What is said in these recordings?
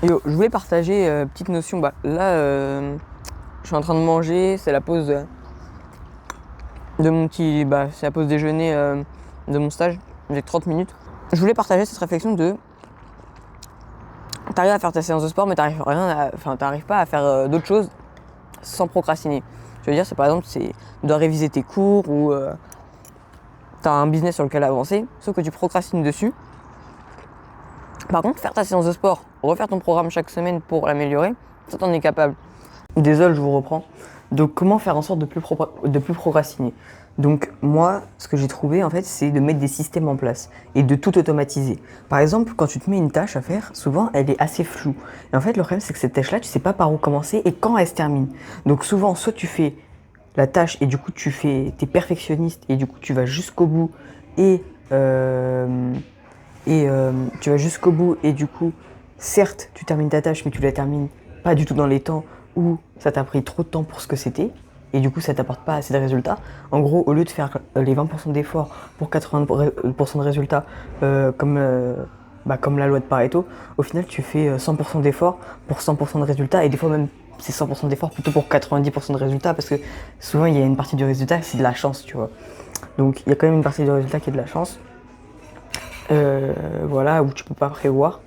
Yo, je voulais partager petite notion. Là, je suis en train de manger, c'est la pause de mon petit. C'est la pause déjeuner de mon stage. J'ai 30 minutes. Je voulais partager cette réflexion de. T'arrives à faire ta séance de sport, mais t'arrives pas à faire d'autres choses sans procrastiner. Je veux dire, c'est par exemple, tu dois réviser tes cours ou t'as un business sur lequel avancer, sauf que tu procrastines dessus. Par contre, faire ta séance de sport, refaire ton programme chaque semaine pour l'améliorer, ça t'en es capable. Désolé, je vous reprends. Donc, comment faire en sorte de plus procrastiner? Donc, moi, ce que j'ai trouvé, en fait, c'est de mettre des systèmes en place et de tout automatiser. Par exemple, quand tu te mets une tâche à faire, souvent, elle est assez floue. Et en fait, le problème, c'est que cette tâche-là, tu sais pas par où commencer et quand elle se termine. Donc, souvent, soit tu fais la tâche et du coup, t'es perfectionniste et du coup, tu vas jusqu'au bout et, euh, tu vas jusqu'au bout et du coup, certes, tu termines ta tâche, mais tu la termines pas du tout dans les temps ou ça t'a pris trop de temps pour ce que c'était et du coup, ça t'apporte pas assez de résultats. En gros, au lieu de faire les 20% d'efforts pour 80% de résultats, comme la loi de Pareto, au final, tu fais 100% d'efforts pour 100% de résultats et des fois même c'est 100% d'efforts plutôt pour 90% de résultats parce que souvent il y a une partie du résultat, c'est de la chance, tu vois. Donc il y a quand même une partie du résultat qui est de la chance. Voilà, où tu peux pas prévoir.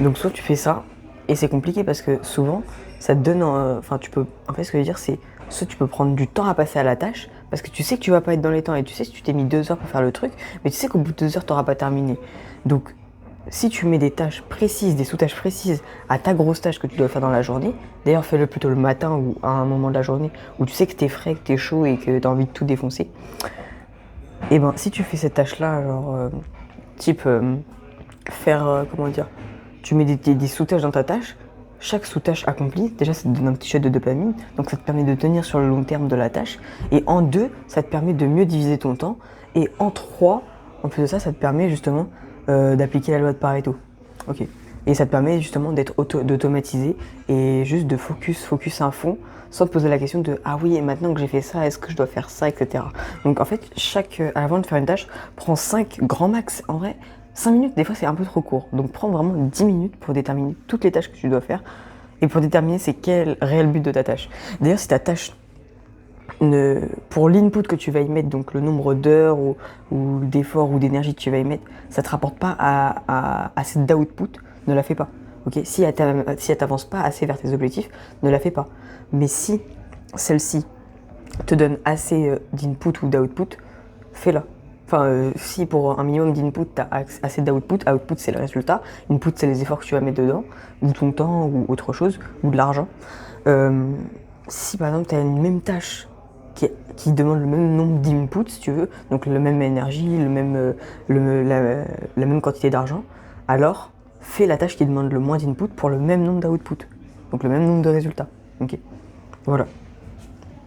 Donc soit tu fais ça, et c'est compliqué parce que souvent, ça te donne, tu peux, en fait ce que je veux dire c'est, soit tu peux prendre du temps à passer à la tâche, parce que tu sais que tu vas pas être dans les temps, et tu sais que tu t'es mis 2 heures pour faire le truc, mais tu sais qu'au bout de 2 heures, t'auras pas terminé. Donc, si tu mets des tâches précises, des sous-tâches précises à ta grosse tâche que tu dois faire dans la journée, d'ailleurs fais-le plutôt le matin ou à un moment de la journée où tu sais que t'es frais, que t'es chaud et que t'as envie de tout défoncer, et ben si tu fais cette tâche-là, genre, type, faire, comment dire, tu mets des sous-tâches dans ta tâche, chaque sous-tâche accomplie, déjà ça te donne un petit shot de dopamine, donc ça te permet de tenir sur le long terme de la tâche, et en deux, ça te permet de mieux diviser ton temps, et en trois, en plus de ça, ça te permet justement d'appliquer la loi de Pareto. Ok. Et ça te permet justement d'automatiser et juste de focus à fond, sans te poser la question de ah oui, et maintenant que j'ai fait ça, est-ce que je dois faire ça, etc. Donc en fait, avant de faire une tâche, prends 5 grands max. En vrai, 5 minutes, des fois c'est un peu trop court. Donc prends vraiment 10 minutes pour déterminer toutes les tâches que tu dois faire et pour déterminer c'est quel réel but de ta tâche. D'ailleurs, si ta tâche, pour l'input que tu vas y mettre, donc le nombre d'heures ou d'efforts ou d'énergie que tu vas y mettre, ça ne te rapporte pas assez d'output, ne la fais pas. Okay, si elle t'avance pas assez vers tes objectifs, ne la fais pas. Mais si celle-ci te donne assez d'input ou d'output, fais-la. Si pour un minimum d'input, tu as assez d'output, output c'est le résultat, input c'est les efforts que tu vas mettre dedans, ou ton temps, ou autre chose, ou de l'argent. Euh, Si par exemple tu as une même tâche qui demande le même nombre d'inputs, si tu veux, donc la même énergie, la même quantité d'argent, alors fais la tâche qui demande le moins d'input pour le même nombre d'output, donc le même nombre de résultats. Ok, voilà.